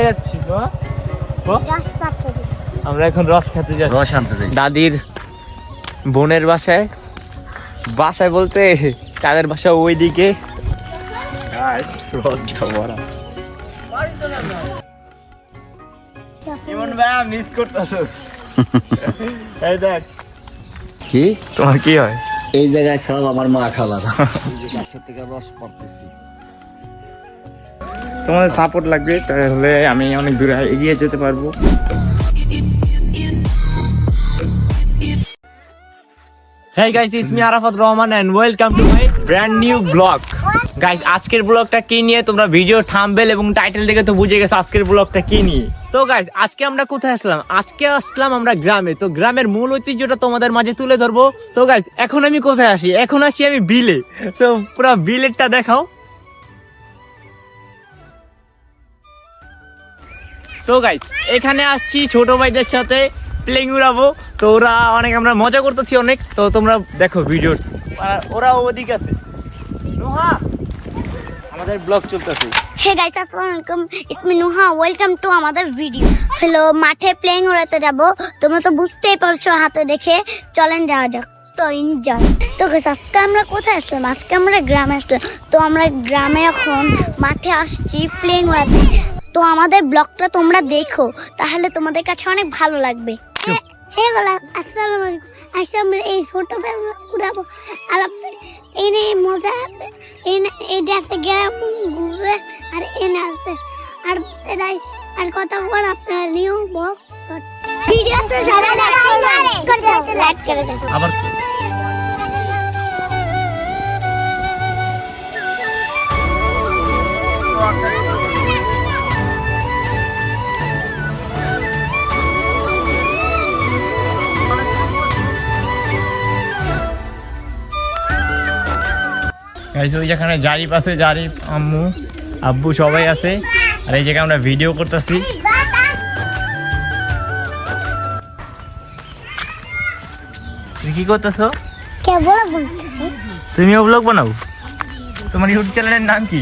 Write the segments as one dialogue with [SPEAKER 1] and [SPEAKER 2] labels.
[SPEAKER 1] যাচ্ছি আমরা এখন রস খেতে যাচ্ছি,
[SPEAKER 2] রস আনতে যাই
[SPEAKER 1] দাদির বোনের বাসায়। বাসায় বলতে তাদের বাসা ওইদিকে। মিস করতেছিস? এই দেখ
[SPEAKER 2] কি
[SPEAKER 1] তোমার কি হয়
[SPEAKER 2] এই জায়গায় সব আমার মা খালা গাছের থেকে রস পড়তেছি।
[SPEAKER 1] তোমাদের সাপোর্ট লাগবে, তাহলে আমি অনেক দূরে এগিয়ে যেতে পারবো। Hey guys, it's me Arafat Rahman and welcome to my brand new vlog. Guys, আজকের ব্লগটা কি নিয়ে তোমরা ভিডিও থাম্বনেল এবং টাইটেল দেখে তো বুঝে গেছো আজকের ব্লগটা কি নিয়ে। তো গাইস, আজকে আমরা কোথায় আসলাম? আজকে আসলাম আমরা গ্রামে। তো গ্রামের মূল ঐতিহ্যটা তোমাদের মাঝে তুলে ধরবো। তো গাইস, এখন আমি কোথায় আসি? এখন আসি আমি বিলে। তো পুরো বিলেটটা দেখাও। তো গাইস, এখানে আসছি ছোট ভাইদের সাথে প্লেইং উড়াবো। তো ওরা অনেক, আমরা মজা করতেছি অনেক। তো তোমরা দেখো ভিডিও। ওরা ওদিকে আছে। নোহা, আমাদের ব্লগ চলতেছে।
[SPEAKER 3] হে গাইস, আসসালামু আলাইকুম, it's me Nuha, welcome to আমাদের ভিডিও। হ্যালো, মাঠে প্লেইং উড়াতে যাব। তোমরা তো বুঝতেই পারছো হাতে দেখে। চলেন যাওয়া যাক। So enjoy. তো গাইস, আজকে আমরা কোথায় আসলাম? আজকে আমরা গ্রামে আসলাম। তো আমরা গ্রামে এখন মাঠে আসছি প্লেইং উড়াতে। তো আমাদের ব্লগটা তোমরা দেখো, তাহলে তোমাদের কাছে অনেক ভালো লাগবে। হে গোলাম, আসসালামু আলাইকুম। আজকে আমরা এই ছোট প্লেইং উড়াবো। আর এনে মজা হবে। এই দেশে গ্রাম ঘুরবে আর এনে আসবে। আর এটাই আর কতক্ষণ আপনারা নিউ বক্স ভিডিওতে সবাই লাইক করে দেন।
[SPEAKER 1] আবার ওই যেখানে জারিফ আছে, জারিফ, আম্মু, আব্বু সবাই আছে। আর এই জায়গায় আমরা ভিডিও করতেছি। তুমি কি করতেছো? তুমিও ব্লগ বানাও? তোমার ইউটিউব চ্যানেলের নাম কি?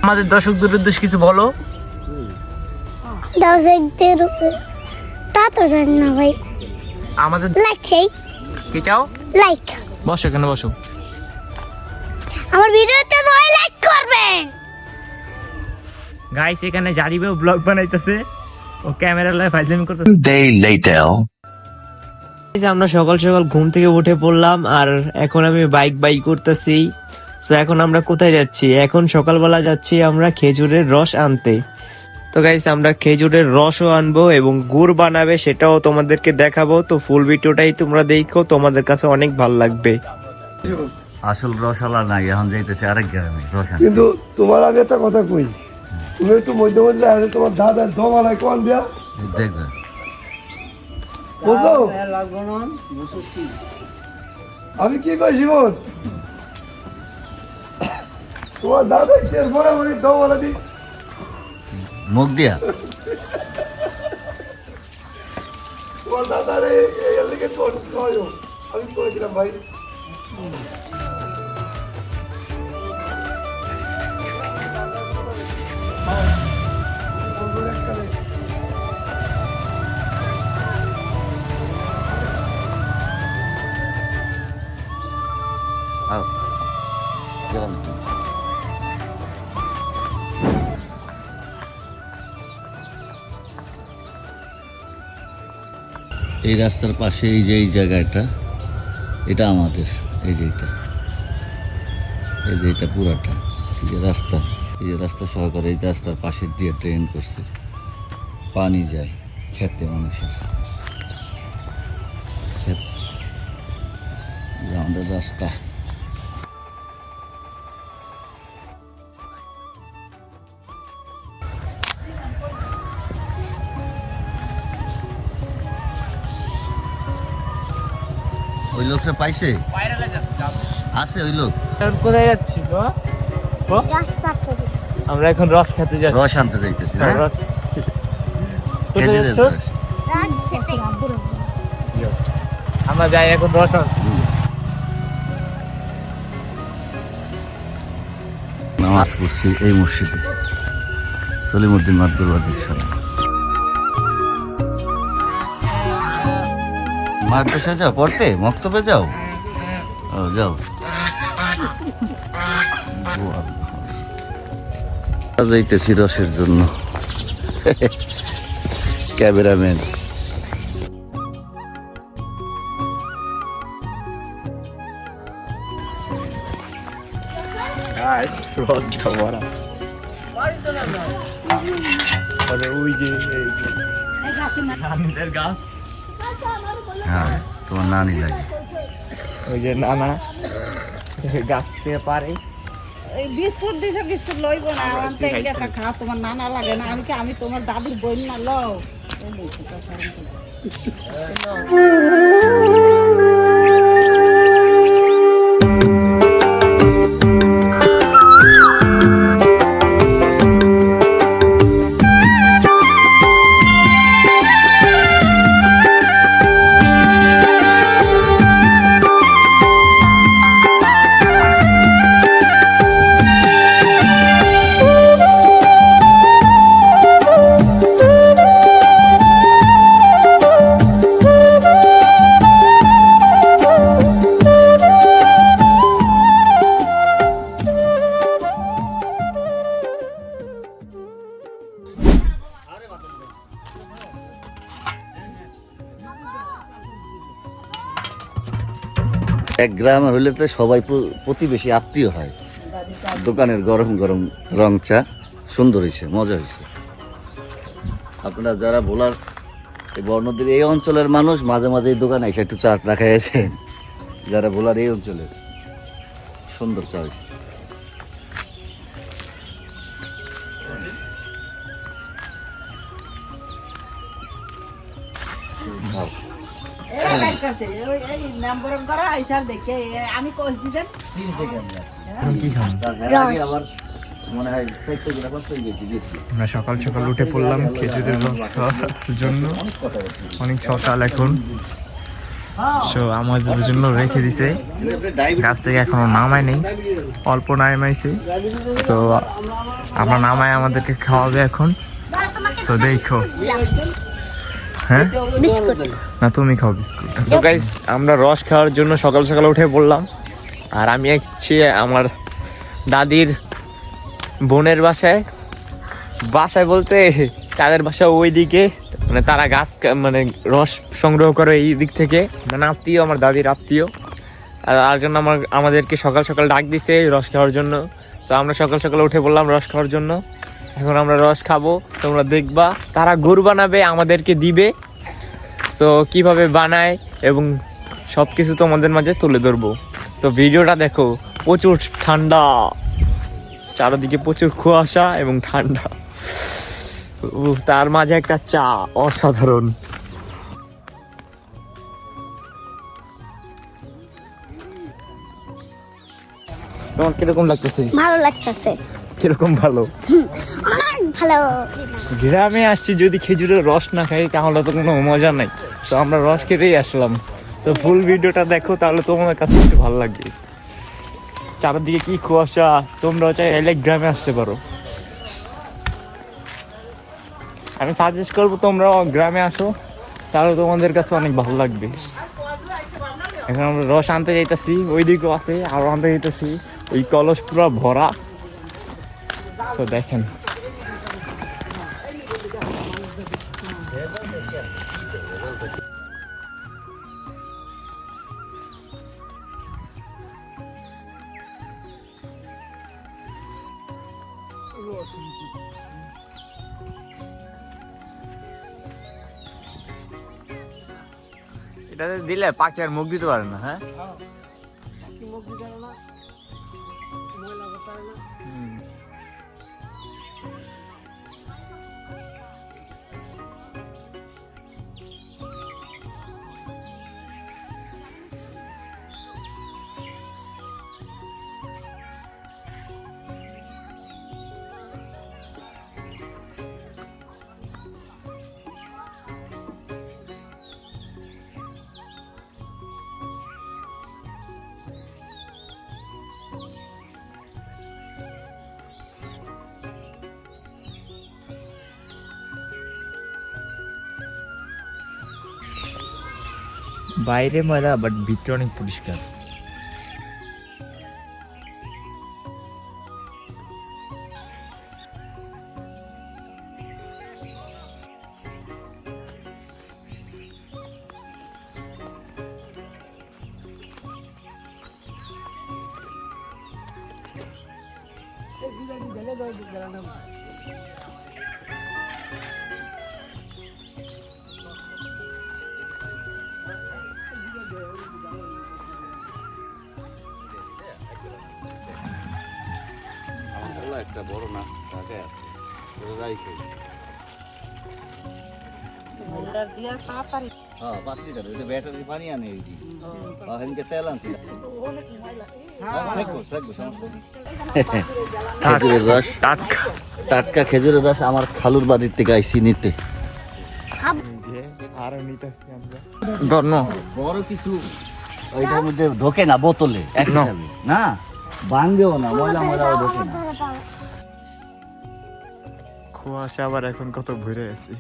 [SPEAKER 1] আমাদের দর্শকদের উদ্দেশ্যে কিছু বলো।
[SPEAKER 3] তা তো জানি না ভাই।
[SPEAKER 1] আমাদের
[SPEAKER 3] লাইক চাই।
[SPEAKER 1] কি চাও?
[SPEAKER 3] লাইক।
[SPEAKER 1] বসো, এখানে বসো।
[SPEAKER 3] আমার ভিডিওটা সবাই লাইক করবেন।
[SPEAKER 1] গাইস, এখানে জারিফও ব্লগ বানাইতেছে। ও ক্যামেরা লাইভ ফাইজলামি করতেছে। আমরা সকাল সকাল ঘুম থেকে উঠে পড়লাম আর এখন আমি বাইক করতেছি। সো এখন আমরা কোথায় যাচ্ছি? এখন সকালবেলা যাচ্ছি আমরা খেজুরের রস আনতে। তো গাইস, আমরা খেজুরের রসও আনবো এবং গুড় বানাবে, সেটাও তোমাদেরকে দেখাবো। তো ফুল ভিডিওটাই তোমরা দেখো, তোমাদের কাছে অনেক ভালো লাগবে।
[SPEAKER 2] আসল রসালা নাই, এখন যাইতেছে আরেক গ্রামে রস আনতে।
[SPEAKER 4] কিন্তু তোমার আমি একটা কথা কই, তুমি একটু মধ্যে মধ্যে আসে তোমার দাদার দমালায় কোন দিয়া
[SPEAKER 2] দেখবে
[SPEAKER 4] বুঝলো? আমি কি কই জীবন, তোমার দাদা এর পরে আমার দমালা দি
[SPEAKER 2] মুখ দিয়া
[SPEAKER 4] তোমার দাদারে এর লিগে তো আমি করে দিলাম ভাই।
[SPEAKER 2] আও গেলাম। এই রাস্তার পাশে এই যে এই জায়গাটা, এটা আমাদের। এই যে এটা পুরাটা এই যে রাস্তা সহকারে এই রাস্তার পাশে দিয়ে ট্রেন করছে, পানি যায় খেতে মানুষের। আমাদের রাস্তা ওই লোকটা পাইছে আছে? ওই লোক
[SPEAKER 1] কোথায় যাচ্ছি? আমরা এখন রস খেতে যাচ্ছি।
[SPEAKER 2] রস আনতে যাইতেছি না?
[SPEAKER 1] রস
[SPEAKER 2] খেতে যাচ্ছিস?
[SPEAKER 1] আমরা যাই এখন রস আনতে।
[SPEAKER 2] নামাজ পড়ছি এই মসজিদে, সলিমুদ্দিন মাদুরবাদী খেলা মাদ্রাসা যাও পড়তে মক্তবে যাও ও যাও যাইতেছি রসের জন্য ক্যামেরাম্যান
[SPEAKER 1] গাছ
[SPEAKER 2] হ্যাঁ তোমার নানি লাগে
[SPEAKER 1] ওই যে নানা গাছ থেকে পারে
[SPEAKER 5] এই বিস্কুট দিছে বিস্কুট লইব না আনতে একটা খা তোমার নানা লাগে না আমি তোমার দাদুর বই না লও
[SPEAKER 2] এক গ্রামের হইলে তো সবাই প্রতিবেশী আত্মীয় হয় দোকানের গরম গরম রং চা সুন্দর হয়েছে মজা হয়েছে আপনারা যারা ভোলার এই বর্ণদের এই অঞ্চলের মানুষ মাঝে মাঝে এই দোকানে এসে একটু চা রাখা গেছে যারা ভোলার এই অঞ্চলের সুন্দর চা হয়েছে
[SPEAKER 5] আমি কইছি দেন
[SPEAKER 1] কি খান আমরা সকাল সকাল উঠে পড়লাম খেজুরের রস খাওয়ার জন্য অনেক সকাল এখন সো আমাদের জন্য রেখে দিছে গাছ থেকে এখনো নামায় নেই অল্প নামাইছে সো আমরা নামায় আমাদেরকে খাওয়াবে এখন সো দেখো হ্যাঁ না তুমি খাও বিস্কুট তো গাইস আমরা রস খাওয়ার জন্য সকাল সকাল উঠে পড়লাম আর আমি আসছি আমার দাদির বোনের বাসায় বলতে তাদের বাসা ওইদিকে মানে তারা গাছ মানে রস সংগ্রহ করে এই দিক থেকে মানে আত্মীয় আমার দাদির আত্মীয় আর জন্য আমাদেরকে সকাল সকাল ডাক দিছে রস খাওয়ার জন্য তো আমরা সকাল সকাল উঠে বললাম রস খাওয়ার জন্য এখন আমরা রস খাবো তোমরা দেখবা তারা গুড় বানাবে আমাদেরকে দিবে তো কিভাবে বানায় এবং সব কিছু তোমাদের মাঝে তুলে ধরবো তো ভিডিওটা দেখো প্রচুর ঠান্ডা চারদিকে প্রচুর কুয়াশা এবং ঠান্ডা তার মাঝে একটা চা অসাধারণ তোমার কিরকম লাগতেছে
[SPEAKER 3] ভালো লাগতেছে
[SPEAKER 1] কিরকম ভালো
[SPEAKER 3] অনেক ভালো
[SPEAKER 1] গ্রামে আসছি যদি খেজুরের রস না খাই তাহলে তো কোনো মজা নাই তো আমরা রস খেতেই আসলাম তো ফুল ভিডিওটা দেখো তাহলে তোমাদের কাছে একটু ভালো লাগবে চারদিকে কি কুয়াশা তোমরাও চাইলে গ্রামে আসতে পারো আমি সাজেস্ট করবো তোমরাও গ্রামে আসো তাহলে তোমাদের কাছে অনেক ভালো লাগবে এখন আমরা রস আনতে যাইতেছি ওই দিকেও আছে আরো আনতে যাইতেছি ওই কলস পুরো ভরা তো দেখেন এটাতে দিলে পাখি আর মুখ দিতে পারে না হ্যাঁ বাইরে ময়লা বাট ভিতরে অনেক পরিষ্কার।
[SPEAKER 2] একটা বড় না ঢাকায় আছে রাইখে
[SPEAKER 5] মোল্ডার দিয়া তাড়াতাড়ি
[SPEAKER 2] হ্যাঁ 5 লিটার ওইটা ব্যাটারি পানি আনে এই হেনকে তেল আনছি খেজুরের রস টাটকা খেজুরের রস আমার খালুর বাড়ির থেকে আইসি নিতে
[SPEAKER 1] আরো নিতেছি আমরা ধন্য
[SPEAKER 2] বড় কিছু ওইটার মধ্যে ঢোকে না বোতলে এক হিসাবে না ভাঙবেও না ময়লা ময়লাও ঢোকে না
[SPEAKER 1] কুয়াশা আবার এখন কত ভরে আছে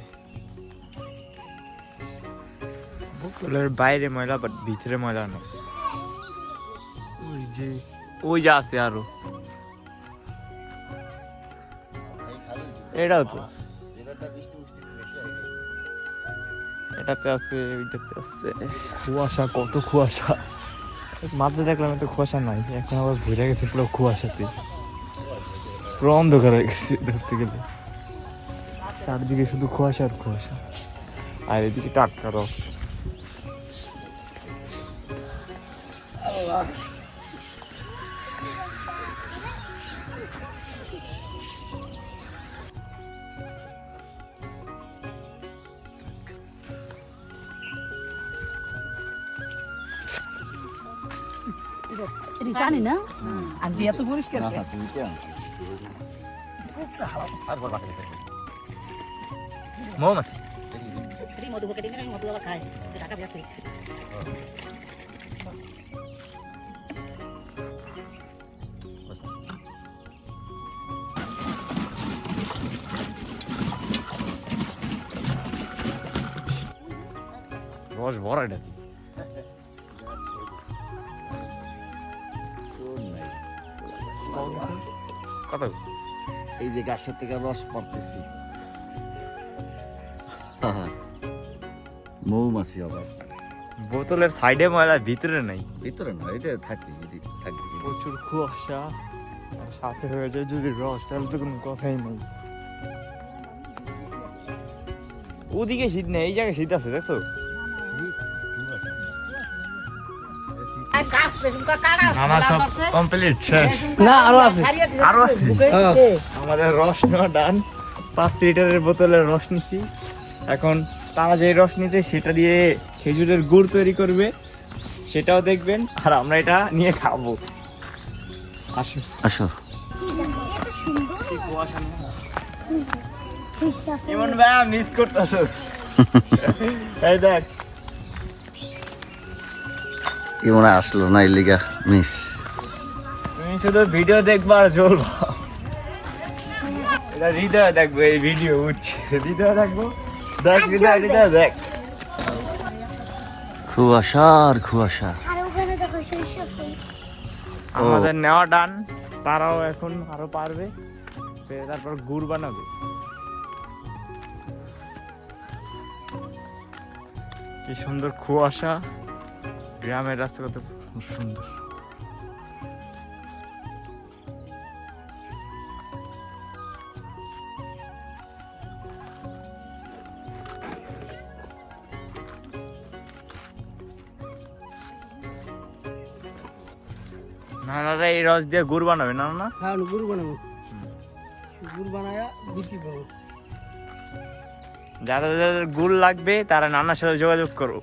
[SPEAKER 1] বোতলের বাইরে ময়লা বাট ভিতরে ময়লা না ওই যে আছে আরো এটাও তো এটাতে আছে ওইটাতে আছে কুয়াশা কত কুয়াশা মাত্র দেখলাম এত কুয়াশা নাই এখন আবার ভরে গেছে পুরো কুয়াশাতে পুরো অন্ধকার হয়ে গেছে ধরতে গেলে চারদিকে শুধু কুয়াশা আর কুয়াশা আর এদিকে টাটকা রস
[SPEAKER 5] জানি না আগে এত পরিষ্কার
[SPEAKER 2] না তুইতে আনছি আর বড় বাকি
[SPEAKER 1] মৌমাছি
[SPEAKER 5] মধু বকে দিন মধু আবার খায় ঢাকা বেশি
[SPEAKER 1] রস ভরা এটা কত
[SPEAKER 2] এই যে গাছের থেকে রস পড়তেছি মৌমাছি আবার
[SPEAKER 1] বোতলের সাইডে ময়লা ভিতরে নাই
[SPEAKER 2] ভিতরে না এটা থাকি যদি থাকি
[SPEAKER 1] প্রচুর কুয়াশা আর সাথে হয়ে যায় যদি রস তাহলে তো কোনো কথাই নেই ওদিকে শীত নেই এই জায়গায় শীত আছে দেখছো আমার সব কমপ্লিট শেষ
[SPEAKER 5] না আরো আছে
[SPEAKER 1] আরো আছে আমাদের রস নেওয়া ডান 5 লিটারের বোতলের রস নিছি এখন তারা যে রস নিতে সেটা দিয়ে খেজুরের গুড় তৈরি করবে সেটাও দেখবেন আর আমরা এটা নিয়ে খাবো আসো
[SPEAKER 2] আসো
[SPEAKER 1] ইমন ভাই মিস করতেছস এই দেখ
[SPEAKER 2] কি মনে আসলো না এই লিগা মিস
[SPEAKER 1] তুমি শুধু ভিডিও দেখবা আর চলবা এটা হৃদয় দেখবো এই ভিডিও উঠছে হৃদয় দেখবো দেখ হৃদয় দেখ
[SPEAKER 2] কুয়াশা আর কুয়াশা
[SPEAKER 3] আর ওখানে দেখো সরিষা ফুল
[SPEAKER 1] আমাদের নেওয়া ডান তারাও এখন আরো পারবে তারপর গুড় বানাবে কি সুন্দর কুয়াশা গ্রামের রাস্তা কত সুন্দর নানারা এই রস দিয়ে গুড় বানাবে না না
[SPEAKER 6] হ্যাঁ গুড় বানাবো গুড় বানায়া বিক্রি করবো
[SPEAKER 1] যাদের যাদের গুড় লাগবে তারা নানার সাথে যোগাযোগ করো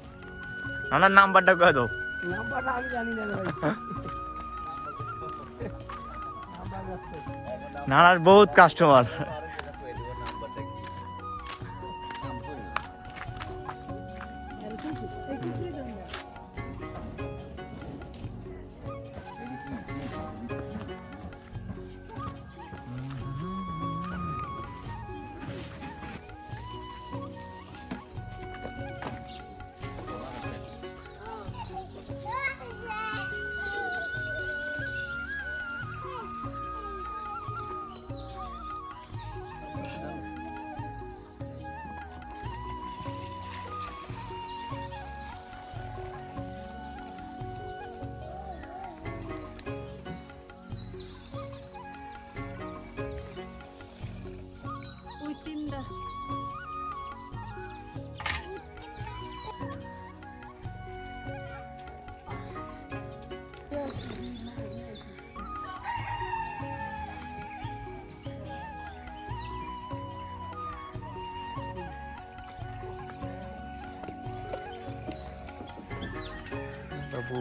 [SPEAKER 1] নানার নাম্বারটা কয়ে দাও
[SPEAKER 6] নাম্বারটা আমি জানি না ভাই
[SPEAKER 1] নানার বহুত কাস্টমার
[SPEAKER 5] তিনটা
[SPEAKER 1] বাবু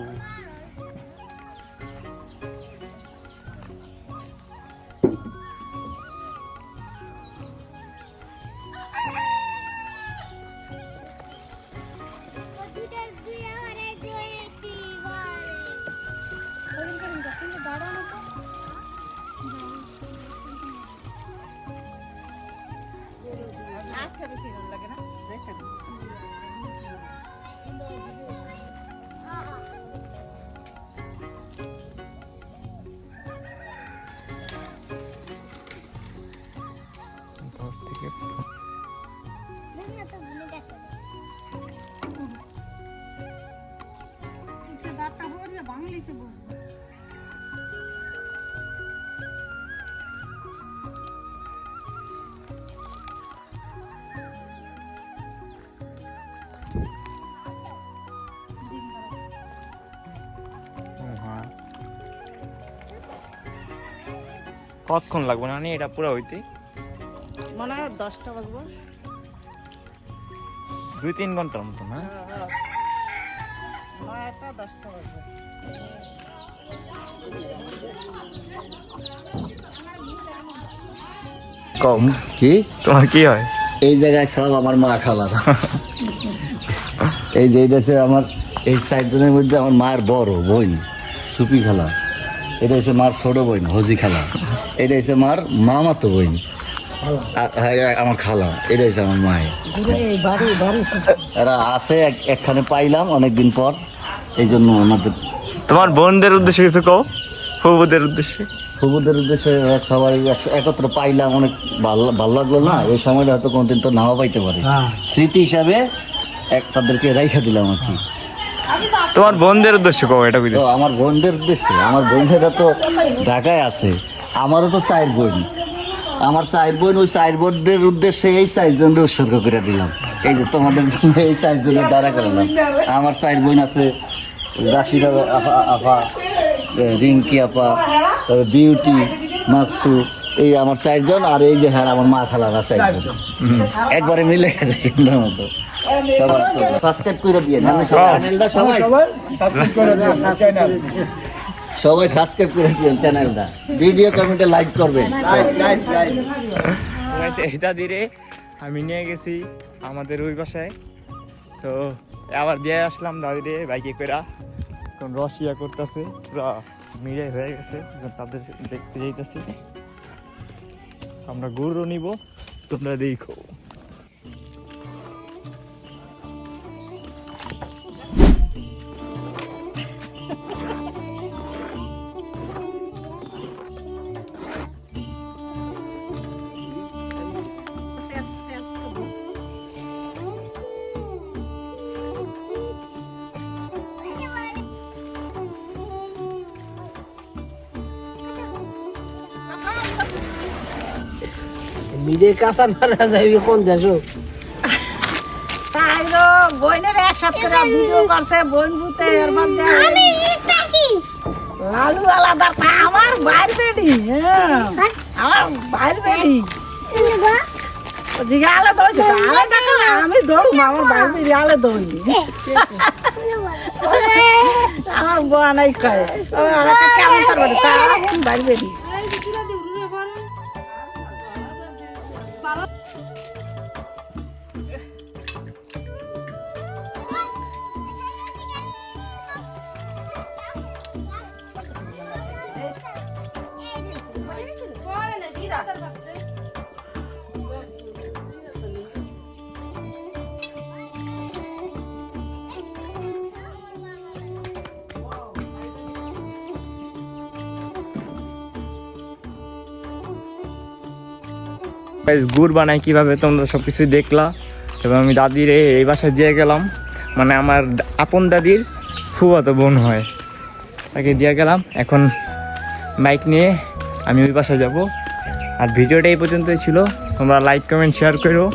[SPEAKER 5] আজকে বেশি ভালো লাগে না দেখেন বাংলিতে বসবো
[SPEAKER 1] কতক্ষণ লাগবে না এটা পুরো হইতে?
[SPEAKER 5] মনে হয় 10টা বাজবো
[SPEAKER 1] 2-3 ঘন্টার মতো না?
[SPEAKER 5] 9টা 10টা বাজবে
[SPEAKER 1] কম
[SPEAKER 2] কি
[SPEAKER 1] তোমার কি হয়?
[SPEAKER 2] এই জায়গায় সব আমার মা খালারা। এই যে এটা হচ্ছে আমার এই 4 জনের মধ্যে আমার মায়ের বড় বোন সুপি খালা, এটা হচ্ছে মার ছোট বোন হজি খালা, এটা হচ্ছে মার মামাতো বোন আমার খালা, এটা হচ্ছে আমার মায়ের। এরা আছে একখানে পাইলাম অনেকদিন পর, এই জন্য ওনাদের।
[SPEAKER 1] তোমার বোনদের উদ্দেশ্যে কিছু কও, ফুবুদের উদ্দেশ্যে।
[SPEAKER 2] ফুবুদের উদ্দেশ্যে ওরা সবাই একত্র পাইলাম, অনেক ভালো লাগলো না, এই সময়টা হয়তো কোনদিন তো নাও পাইতে পারে, স্মৃতি হিসাবে তাদেরকে রাইখা দিলাম আর কি।
[SPEAKER 1] তোমার বোনদের উদ্দেশ্যে কও এটা
[SPEAKER 2] তো
[SPEAKER 1] বুঝেছি।
[SPEAKER 2] আমার বোনদের উদ্দেশ্যে, আমার বোনেরা তো ঢাকায় আছে, আমারও তো 4 বোন, আমার 4 বোন, ওই 4 বোনদের উদ্দেশ্যে এই 4 জনকে উৎসর্গ করে দিলাম। এই যে তোমাদের জন্য এই 4 জনের দ্বারা করলাম। আমার 4 বোন আছে, রাশিদা আফা, রিঙ্কি আপা, তারপরে বিউটি, মাকসু, এই আমার 4 জন, আর এই যে হ্যাঁ আমার মা খালারা 4 জন, একবারে মিলে গেছে সুন্দর মতো। সবাই সাবস্ক্রাইব করে দিয়ে চ্যানেলটা, সবাই সবাই সাবস্ক্রাইব করে দিন চ্যানেলটা, ভিডিও কমেন্টে লাইক করবেন।
[SPEAKER 1] এটা ধীরে আমি নিয়ে গেছি আমাদের ওই বাসায়, তো আবার দিয়ে আসলাম দাদিরে বাইকে করে। এখন রসিয়া করতেছে, পুরা মিলে হয়ে গেছে, তাদের দেখতে যাইতেছি। আমরা গরু নিব, তোমরা দেখো।
[SPEAKER 6] মিলে কাঁচা মারা যাবি কোন দেশ?
[SPEAKER 5] তাইলো বইনের একসাথে ভিডিও করছে, বোন ভূতে এর মধ্যে লালু আলাদা, আমার বাইর বেডি, আমার বাইর বেডি ওদিকে আলাদা হয়েছে, আলাদা আমি ধরুম, আমার বাইর বেডি আলাদা হইনি। আমার বোনাই কয় কেমন তার বাইর বেডি।
[SPEAKER 1] গুড় বানাই কিভাবে তোমরা সবকিছুই দেখলা, এবং আমি দাদির এই বাসায় দিয়ে গেলাম, মানে আমার আপন দাদির ফুফাতো বোন হয়, তাকে দিয়ে গেলাম। এখন বাইক নিয়ে আমি ওই বাসায় যাব। আর ভিডিওটা এই পর্যন্তই ছিল। তোমরা লাইক কমেন্ট শেয়ার করো,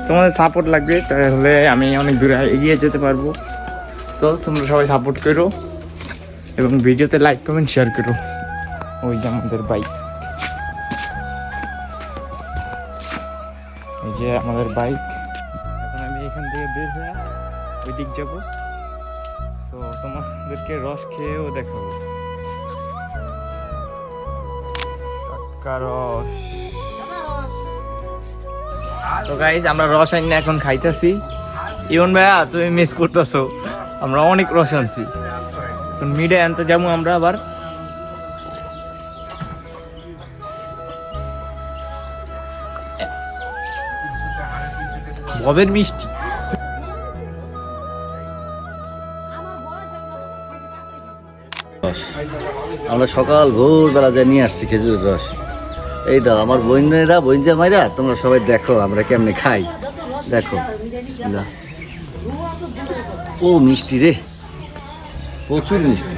[SPEAKER 1] তোমাদের সাপোর্ট লাগবে, তাহলে আমি অনেক দূরে এগিয়ে যেতে পারবো। তো তোমরা সবাই সাপোর্ট করো এবং ভিডিওতে লাইক কমেন্ট শেয়ার করো। ওই যে আমাদের বাইক, এই যে আমাদের বাইক। এখন আমি এখান থেকে বের হয়ে ওই দিক যাবো। তো তোমাদেরকে রস খেয়েও দেখাবো, টাটকা রস। তো গাইজ আমরা রস আনি এখন খাইতেছি। ইমন ভাইয়া তুমি মিস করতেছো, আমরা অনেক রস আনছি। এখন মিডে আনতে যাবো আমরা আবার। ববের মিষ্টি।
[SPEAKER 2] আমরা সকাল ভোরবেলা যা নিয়ে আসছি খেজুরের রস। এইটা আমার বোনেরা বোনজা মাইরা তোমরা সবাই দেখো আমরা কেমনে খাই, দেখো। বিসমিল্লাহ। ও মিষ্টি রে, প্রচুর মিষ্টি,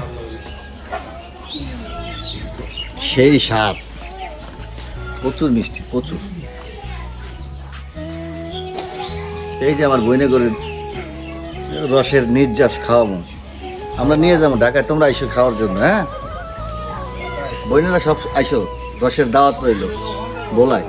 [SPEAKER 2] সেই স্বাদ, প্রচুর মিষ্টি, প্রচুর। এই যে আমার বইনে করে রসের নির্যাস খাওয়াবো, আমরা নিয়ে যাবো ঢাকায়, তোমরা আইসো খাওয়ার জন্য। হ্যাঁ বইনেরা সব আইসো, রসের দাওয়াত রইল বলাই।